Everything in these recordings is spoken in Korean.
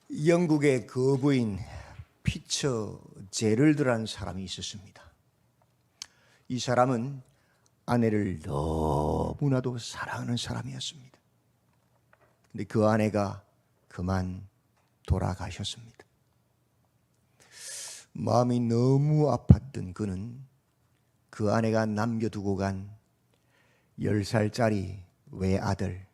영국의 거부인 피처 제럴드라는 사람이 있었습니다. 이 사람은 아내를 너무나도 사랑하는 사람이었습니다. 근데 그 아내가 그만 돌아가셨습니다. 마음이 너무 아팠던 그는 그 아내가 남겨두고 간 10살짜리 외아들,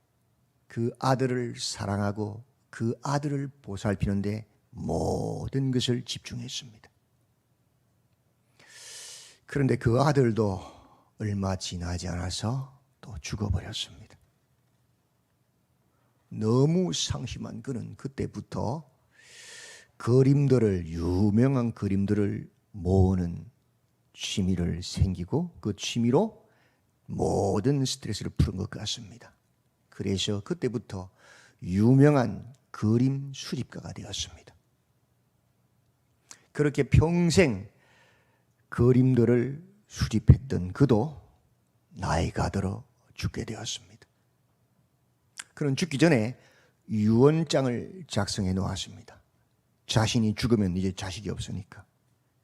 그 아들을 사랑하고 그 아들을 보살피는데 모든 것을 집중했습니다. 그런데 그 아들도 얼마 지나지 않아서 또 죽어버렸습니다. 너무 상심한 그는 그때부터 유명한 그림들을 모으는 취미를 생기고 그 취미로 모든 스트레스를 푸는 것 같습니다. 그래서 그때부터 유명한 그림 수집가가 되었습니다. 그렇게 평생 그림들을 수집했던 그도 나이가 들어 죽게 되었습니다. 그는 죽기 전에 유언장을 작성해 놓았습니다. 자신이 죽으면 이제 자식이 없으니까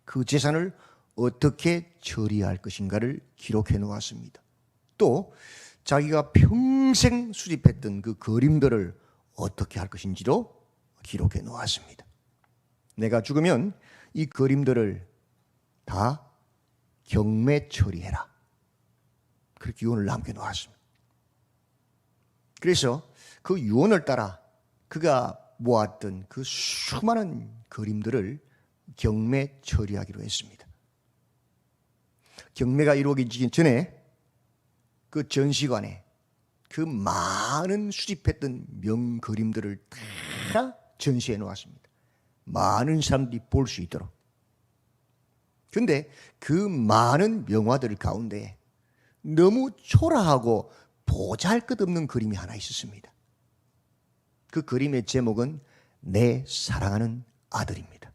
그 재산을 어떻게 처리할 것인가를 기록해 놓았습니다. 또 자기가 평생 수집했던 그 그림들을 어떻게 할 것인지도 기록해 놓았습니다. 내가 죽으면 이 그림들을 다 경매 처리해라. 그렇게 유언을 남겨 놓았습니다. 그래서 그 유언을 따라 그가 모았던 그 수많은 그림들을 경매 처리하기로 했습니다. 경매가 이루어지기 전에 그 전시관에 그 많은 수집했던 명그림들을 다 전시해 놓았습니다. 많은 사람들이 볼 수 있도록. 그런데 그 많은 명화들 가운데 너무 초라하고 보잘것없는 그림이 하나 있었습니다. 그 그림의 제목은 내 사랑하는 아들입니다.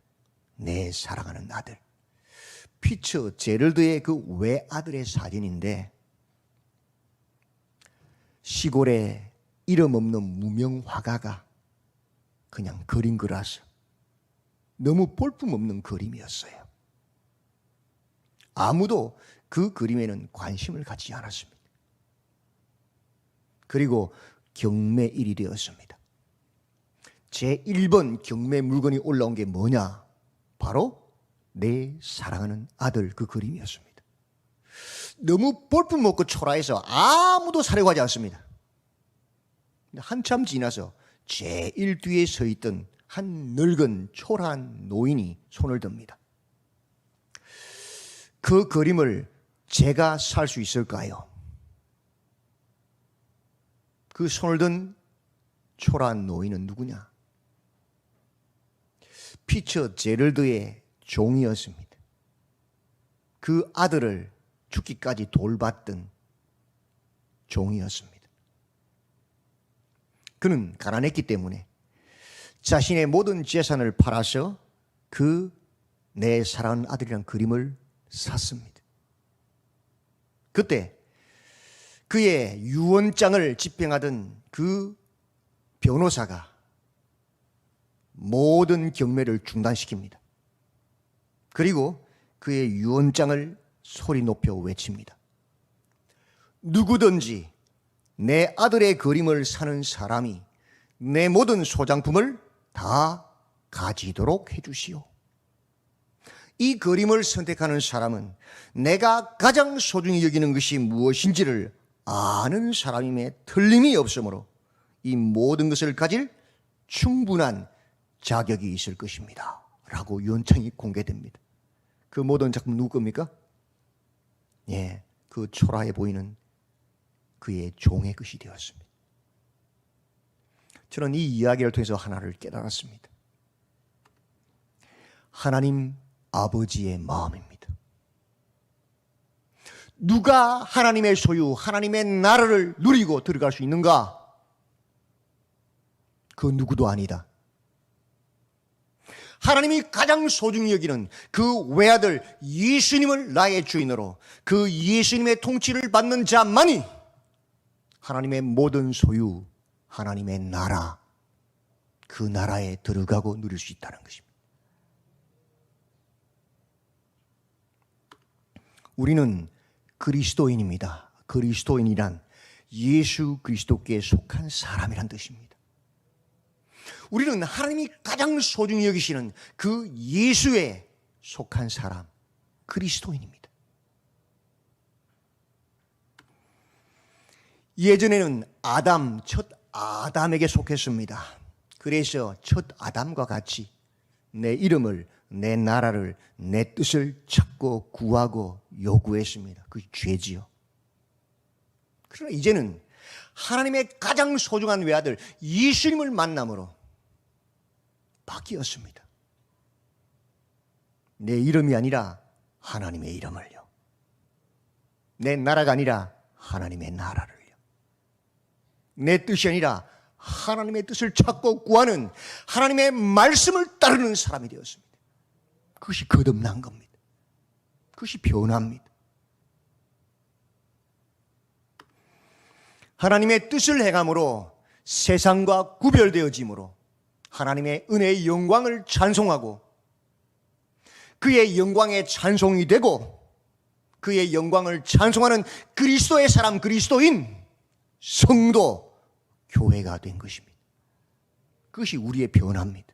내 사랑하는 아들. 피처 제럴드의 그 외아들의 사진인데 시골에 이름 없는 무명 화가가 그냥 그린 거라서 너무 볼품없는 그림이었어요. 아무도 그 그림에는 관심을 갖지 않았습니다. 그리고 경매일이 되었습니다. 제1번 경매 물건이 올라온 게 뭐냐? 바로 내 사랑하는 아들 그 그림이었습니다. 너무 볼품없고 초라해서 아무도 사려고 하지 않습니다. 한참 지나서 제일 뒤에 서 있던 한 늙은 초라한 노인이 손을 듭니다. 그 그림을 제가 살 수 있을까요? 그 손을 든 초라한 노인은 누구냐? 피처 제럴드의 종이었습니다. 그 아들을 죽기까지 돌봤던 종이었습니다. 그는 가난했기 때문에 자신의 모든 재산을 팔아서 그 내 사랑하는 아들이란 그림을 샀습니다. 그때 그의 유언장을 집행하던 그 변호사가 모든 경매를 중단시킵니다. 그리고 그의 유언장을 소리 높여 외칩니다. 누구든지 내 아들의 그림을 사는 사람이 내 모든 소장품을 다 가지도록 해주시오. 이 그림을 선택하는 사람은 내가 가장 소중히 여기는 것이 무엇인지를 아는 사람임에 틀림이 없으므로 이 모든 것을 가질 충분한 자격이 있을 것입니다. 라고 유언장이 공개됩니다. 그 모든 작품 누구 겁니까? 예, 그 초라해 보이는 그의 종의 것이 되었습니다. 저는 이 이야기를 통해서 하나를 깨달았습니다. 하나님 아버지의 마음입니다. 누가 하나님의 소유, 하나님의 나라를 누리고 들어갈 수 있는가? 그 누구도 아니다. 하나님이 가장 소중히 여기는 그 외아들 예수님을 나의 주인으로 그 예수님의 통치를 받는 자만이 하나님의 모든 소유, 하나님의 나라, 그 나라에 들어가고 누릴 수 있다는 것입니다. 우리는 그리스도인입니다. 그리스도인이란 예수 그리스도께 속한 사람이란 뜻입니다. 우리는 하나님이 가장 소중히 여기시는 그 예수에 속한 사람, 그리스도인입니다. 예전에는 첫 아담에게 속했습니다. 그래서 첫 아담과 같이 내 이름을, 내 나라를, 내 뜻을 찾고 구하고 요구했습니다. 그게 죄지요. 그러나 이제는 하나님의 가장 소중한 외아들 예수님을 만남으로 바뀌었습니다. 내 이름이 아니라 하나님의 이름을요. 내 나라가 아니라 하나님의 나라를요. 내 뜻이 아니라 하나님의 뜻을 찾고 구하는 하나님의 말씀을 따르는 사람이 되었습니다. 그것이 거듭난 겁니다. 그것이 변화입니다. 하나님의 뜻을 행함으로 세상과 구별되어짐으로 하나님의 은혜의 영광을 찬송하고 그의 영광의 찬송이 되고 그의 영광을 찬송하는 그리스도의 사람, 그리스도인, 성도, 교회가 된 것입니다. 그것이 우리의 변화입니다.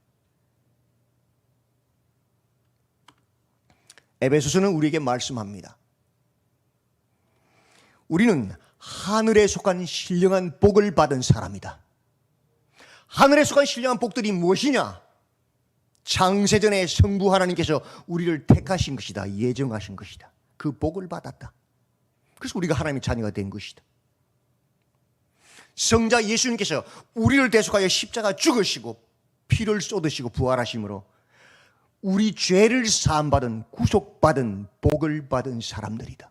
에베소서는 우리에게 말씀합니다. 우리는 하늘에 속한 신령한 복을 받은 사람이다. 하늘에 속한 신령한 복들이 무엇이냐? 창세전에 성부 하나님께서 우리를 택하신 것이다. 예정하신 것이다. 그 복을 받았다. 그래서 우리가 하나님의 자녀가 된 것이다. 성자 예수님께서 우리를 대속하여 십자가 죽으시고 피를 쏟으시고 부활하심으로 우리 죄를 사함받은, 구속받은, 복을 받은 사람들이다.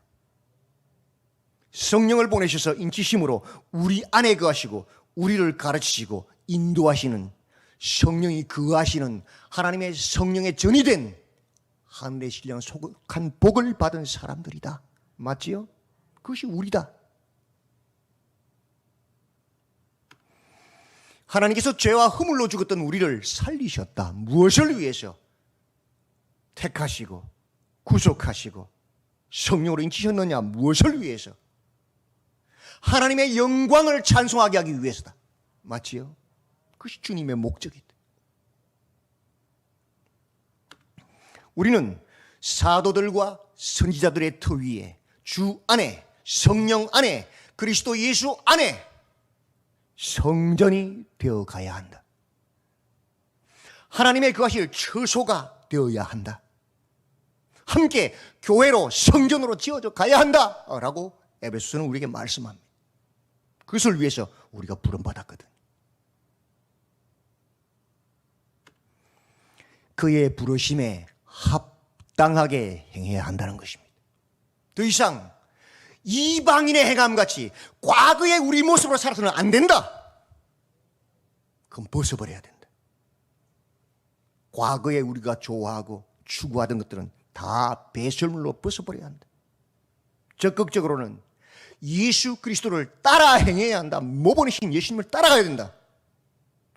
성령을 보내셔서 인치심으로 우리 안에 거하시고 우리를 가르치시고 인도하시는, 성령이 거하시는 하나님의 성령의 전이 된 하늘의 신령 속한 복을 받은 사람들이다. 맞지요? 그것이 우리다. 하나님께서 죄와 허물로 죽었던 우리를 살리셨다. 무엇을 위해서? 택하시고 구속하시고 성령으로 인치셨느냐? 무엇을 위해서? 하나님의 영광을 찬송하게 하기 위해서다. 맞지요? 그것이 주님의 목적이다. 우리는 사도들과 선지자들의 터 위에 주 안에, 성령 안에, 그리스도 예수 안에 성전이 되어 가야 한다. 하나님의 거하실 처소가 되어야 한다. 함께 교회로, 성전으로 지어져 가야 한다 라고 에베소서는 우리에게 말씀합니다. 그것을 위해서 우리가 부름받았거든. 그의 부르심에 합당하게 행해야 한다는 것입니다. 더 이상 이방인의 행함같이 과거의 우리 모습으로 살아서는 안 된다. 그건 벗어버려야 된다. 과거에 우리가 좋아하고 추구하던 것들은 다 배설물로 벗어버려야 한다. 적극적으로는 예수 그리스도를 따라 행해야 한다. 모범이신 예수님을 따라가야 된다.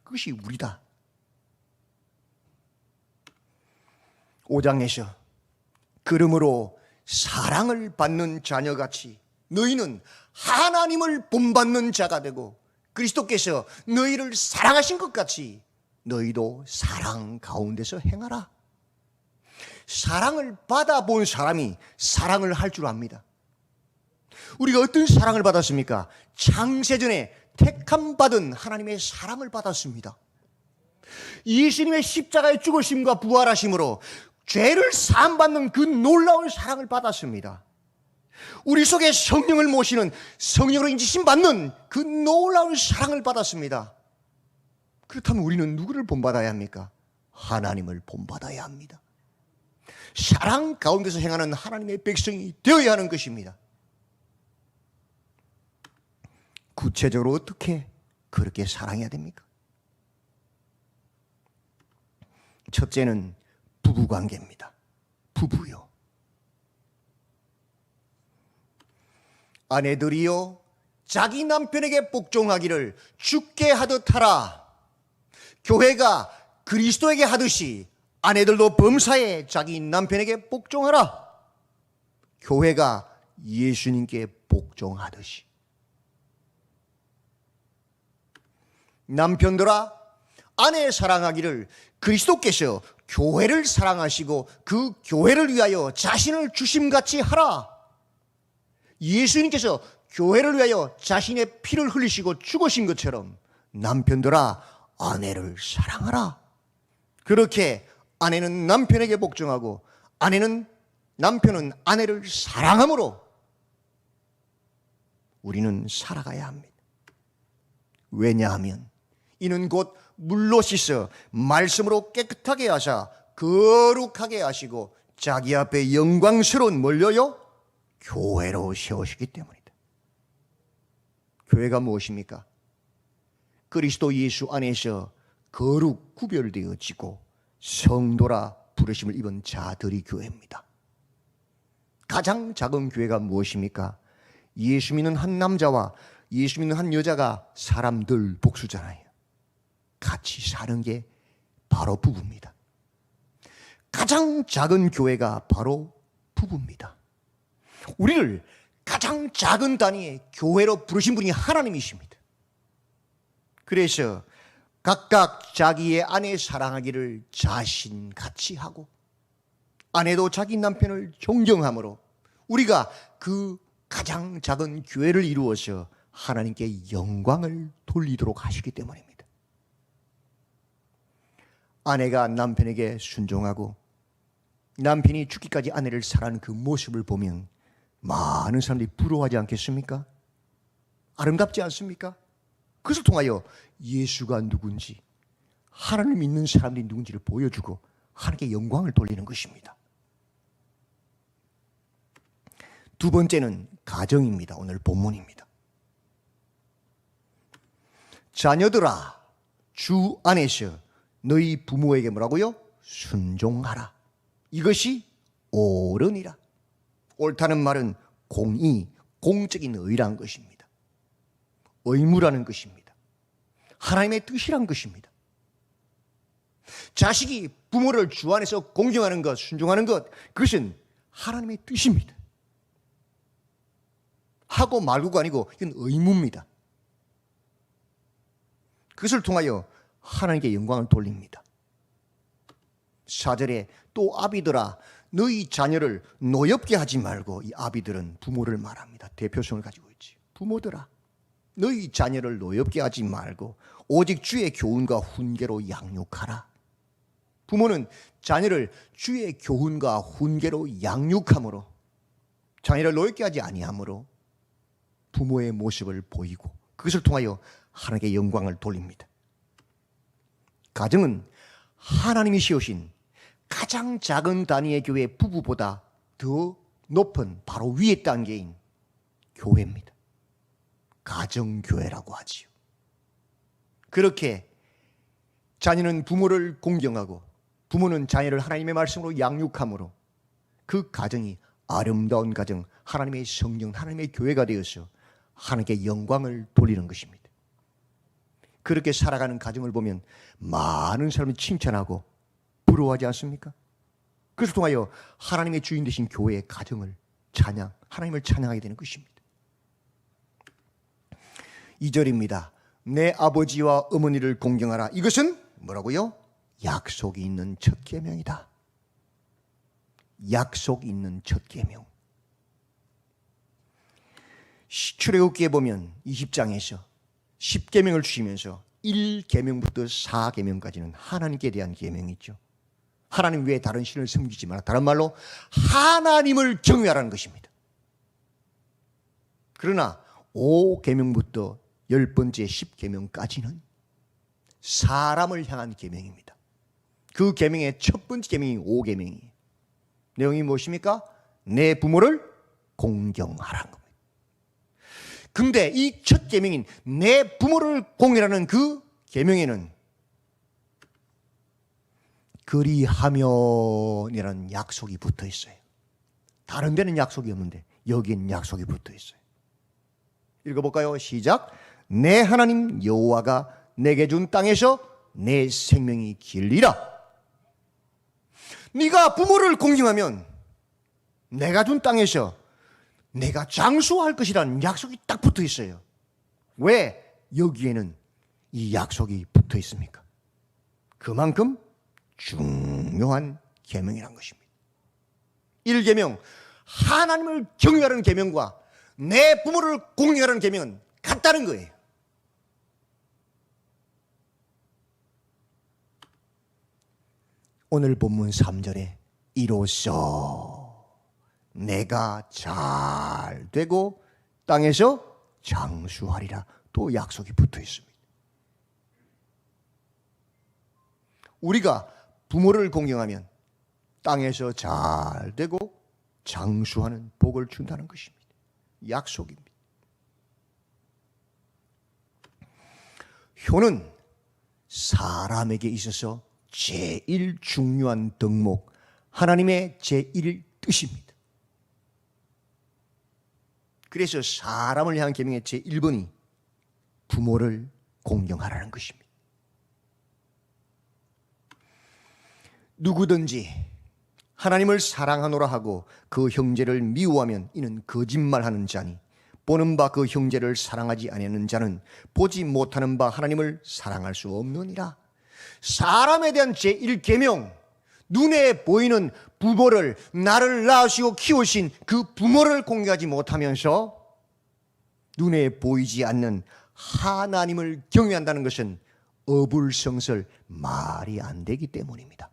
그것이 우리다. 5장에서 그러므로 사랑을 받는 자녀같이 너희는 하나님을 본받는 자가 되고 그리스도께서 너희를 사랑하신 것 같이 너희도 사랑 가운데서 행하라. 사랑을 받아본 사람이 사랑을 할 줄 압니다. 우리가 어떤 사랑을 받았습니까? 창세전에 택함받은 하나님의 사랑을 받았습니다. 예수님의 십자가의 죽으심과 부활하심으로 죄를 사함받는 그 놀라운 사랑을 받았습니다. 우리 속에 성령을 모시는, 성령으로 인지심 받는 그 놀라운 사랑을 받았습니다. 그렇다면 우리는 누구를 본받아야 합니까? 하나님을 본받아야 합니다. 사랑 가운데서 행하는 하나님의 백성이 되어야 하는 것입니다. 구체적으로 어떻게 그렇게 사랑해야 됩니까? 첫째는 부부관계입니다. 부부요. 아내들이요 자기 남편에게 복종하기를 주께 하듯 하라. 교회가 그리스도에게 하듯이 아내들도 범사에 자기 남편에게 복종하라. 교회가 예수님께 복종하듯이. 남편들아, 아내 사랑하기를 그리스도께서 교회를 사랑하시고 그 교회를 위하여 자신을 주심같이 하라. 예수님께서 교회를 위하여 자신의 피를 흘리시고 죽으신 것처럼 남편들아, 아내를 사랑하라. 그렇게 아내는 남편에게 복종하고 남편은 아내를 사랑함으로 우리는 살아가야 합니다. 왜냐하면 이는 곧 물로 씻어 말씀으로 깨끗하게 하사 거룩하게 하시고 자기 앞에 영광스러운 뭘요? 교회로 세우시기 때문이다. 교회가 무엇입니까? 그리스도 예수 안에서 거룩 구별되어지고 성도라 부르심을 입은 자들이 교회입니다. 가장 작은 교회가 무엇입니까? 예수 믿는 한 남자와 예수 믿는 한 여자가 사람들 복수잖아요. 같이 사는 게 바로 부부입니다. 가장 작은 교회가 바로 부부입니다. 우리를 가장 작은 단위의 교회로 부르신 분이 하나님이십니다. 그래서 각각 자기의 아내 사랑하기를 자신같이 하고 아내도 자기 남편을 존경함으로 우리가 그 가장 작은 교회를 이루어서 하나님께 영광을 돌리도록 하시기 때문입니다. 아내가 남편에게 순종하고 남편이 죽기까지 아내를 사랑하는 그 모습을 보면 많은 사람들이 부러워하지 않겠습니까? 아름답지 않습니까? 그것을 통하여 예수가 누군지 하나님을 믿는 사람들이 누군지를 보여주고 하나님께 영광을 돌리는 것입니다. 두 번째는 가정입니다. 오늘 본문입니다. 자녀들아, 주 안에서 너희 부모에게 뭐라고요? 순종하라. 이것이 옳으니라. 옳다는 말은 공의, 공적인 의라는 것입니다. 의무라는 것입니다. 하나님의 뜻이란 것입니다. 자식이 부모를 주 안에서 공경하는 것, 순종하는 것, 그것은 하나님의 뜻입니다. 하고 말고가 아니고 이건 의무입니다. 그것을 통하여 하나님께 영광을 돌립니다. 4절에 또 아비들아 너희 자녀를 노엽게 하지 말고, 이 아비들은 부모를 말합니다. 대표성을 가지고 있지. 부모들아 너희 자녀를 노엽게 하지 말고 오직 주의 교훈과 훈계로 양육하라. 부모는 자녀를 주의 교훈과 훈계로 양육함으로, 자녀를 노엽게 하지 아니함으로 부모의 모습을 보이고 그것을 통하여 하나님께 영광을 돌립니다. 가정은 하나님이 세우신 가장 작은 단위의 교회 부부보다 더 높은 바로 위의 단계인 교회입니다. 가정교회라고 하지요. 그렇게 자녀는 부모를 공경하고 부모는 자녀를 하나님의 말씀으로 양육함으로 그 가정이 아름다운 가정, 하나님의 성령, 하나님의 교회가 되어서 하나님께 영광을 돌리는 것입니다. 그렇게 살아가는 가정을 보면 많은 사람이 칭찬하고 부러워하지 않습니까? 그것을 통하여 하나님의 주인 되신 교회의 가정을 하나님을 찬양하게 되는 것입니다. 2절입니다. 내 아버지와 어머니를 공경하라. 이것은 뭐라고요? 약속이 있는 첫 계명이다. 약속이 있는 첫 계명. 출애굽기에 보면 20장에서 10계명을 주시면서 1계명부터 4계명까지는 하나님께 대한 계명이죠. 하나님 외에 다른 신을 섬기지 마라. 다른 말로 하나님을 경외하라는 것입니다. 그러나 5계명부터 10번째 10계명까지는 사람을 향한 계명입니다. 그 계명의 첫 번째 계명이 5계명이에요. 내용이 무엇입니까? 내 부모를 공경하라는 겁니다. 근데 이 첫 계명인 내 부모를 공경하라는 그 계명에는 그리하면이라는 약속이 붙어 있어요. 다른 데는 약속이 없는데 여기엔 약속이 붙어 있어요. 읽어볼까요? 시작. 내 하나님 여호와가 내게 준 땅에서 내 생명이 길리라. 네가 부모를 공경하면 내가 준 땅에서 내가 장수할 것이라는 약속이 딱 붙어 있어요. 왜 여기에는 이 약속이 붙어 있습니까? 그만큼 중요한 계명이란 것입니다. 1계명, 하나님을 경외하는 계명과 내 부모를 공경하는 계명은 같다는 거예요. 오늘 본문 3절에 이로써 내가 잘 되고 땅에서 장수하리라 또 약속이 붙어 있습니다. 우리가 부모를 공경하면 땅에서 잘 되고 장수하는 복을 준다는 것입니다. 약속입니다. 효는 사람에게 있어서 제일 중요한 덕목, 하나님의 제일 뜻입니다. 그래서 사람을 향한 계명의 제1번이 부모를 공경하라는 것입니다. 누구든지 하나님을 사랑하노라 하고 그 형제를 미워하면 이는 거짓말하는 자니 보는 바 그 형제를 사랑하지 아니하는 자는 보지 못하는 바 하나님을 사랑할 수 없느니라. 사람에 대한 제1계명, 눈에 보이는 부모를, 나를 낳으시고 키우신 그 부모를 공경하지 못하면서 눈에 보이지 않는 하나님을 경외한다는 것은 어불성설, 말이 안 되기 때문입니다.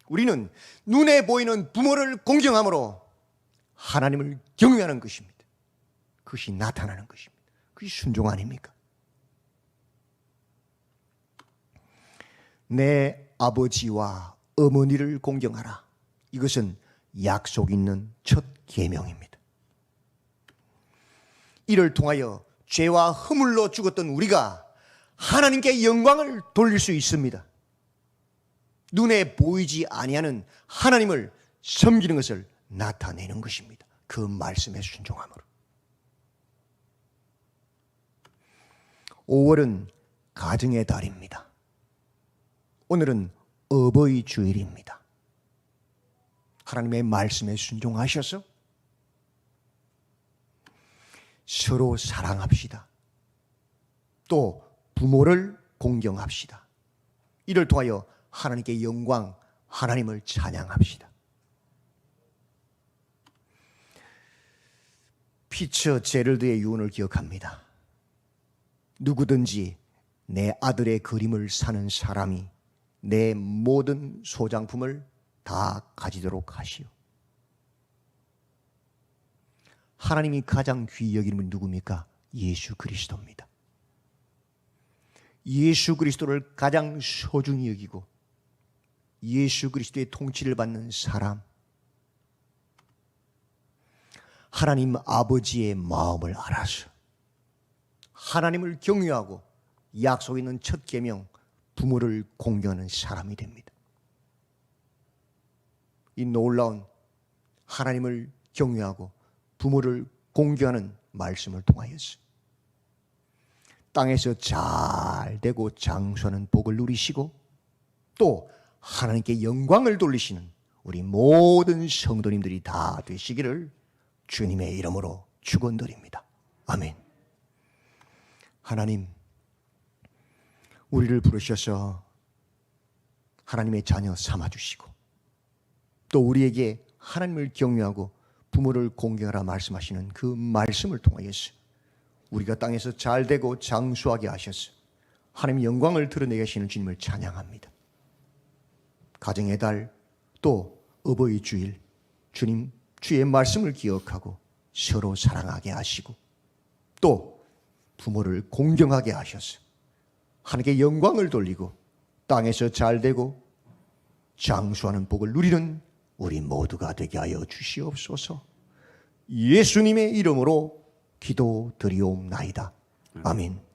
우리는 눈에 보이는 부모를 공경함으로 하나님을 경외하는 것입니다. 그것이 나타나는 것입니다. 그것이 순종 아닙니까? 내 아버지와 어머니를 공경하라. 이것은 약속 있는 첫 계명입니다. 이를 통하여 죄와 허물로 죽었던 우리가 하나님께 영광을 돌릴 수 있습니다. 눈에 보이지 아니하는 하나님을 섬기는 것을 나타내는 것입니다. 그 말씀에 순종함으로. 5월은 가정의 달입니다. 오늘은 어버이 주일입니다. 하나님의 말씀에 순종하셔서 서로 사랑합시다. 또 부모를 공경합시다. 이를 통하여 하나님께 영광, 하나님을 찬양합시다. 피처 제럴드의 유언을 기억합니다. 누구든지 내 아들의 그림을 사는 사람이 내 모든 소장품을 다 가지도록 하시오. 하나님이 가장 귀히 여기는 분이 누굽니까? 예수 그리스도입니다. 예수 그리스도를 가장 소중히 여기고 예수 그리스도의 통치를 받는 사람, 하나님 아버지의 마음을 알아서 하나님을 경외하고 약속 있는 첫 계명 부모를 공경하는 사람이 됩니다. 이 놀라운 하나님을 경외하고 부모를 공경하는 말씀을 통하여서 땅에서 잘 되고 장수하는 복을 누리시고 또 하나님께 영광을 돌리시는 우리 모든 성도님들이 다 되시기를 주님의 이름으로 축원드립니다. 아멘. 하나님, 우리를 부르셔서 하나님의 자녀 삼아주시고 또 우리에게 하나님을 경외하고 부모를 공경하라 말씀하시는 그 말씀을 통하여서 우리가 땅에서 잘 되고 장수하게 하셔서 하나님의 영광을 드러내게 하시는 주님을 찬양합니다. 가정의 달 또 어버이 주일 주님 주의 말씀을 기억하고 서로 사랑하게 하시고 또 부모를 공경하게 하셔서 하나님께 영광을 돌리고 땅에서 잘 되고 장수하는 복을 누리는 우리 모두가 되게 하여 주시옵소서. 예수님의 이름으로 기도드리옵나이다. 아멘.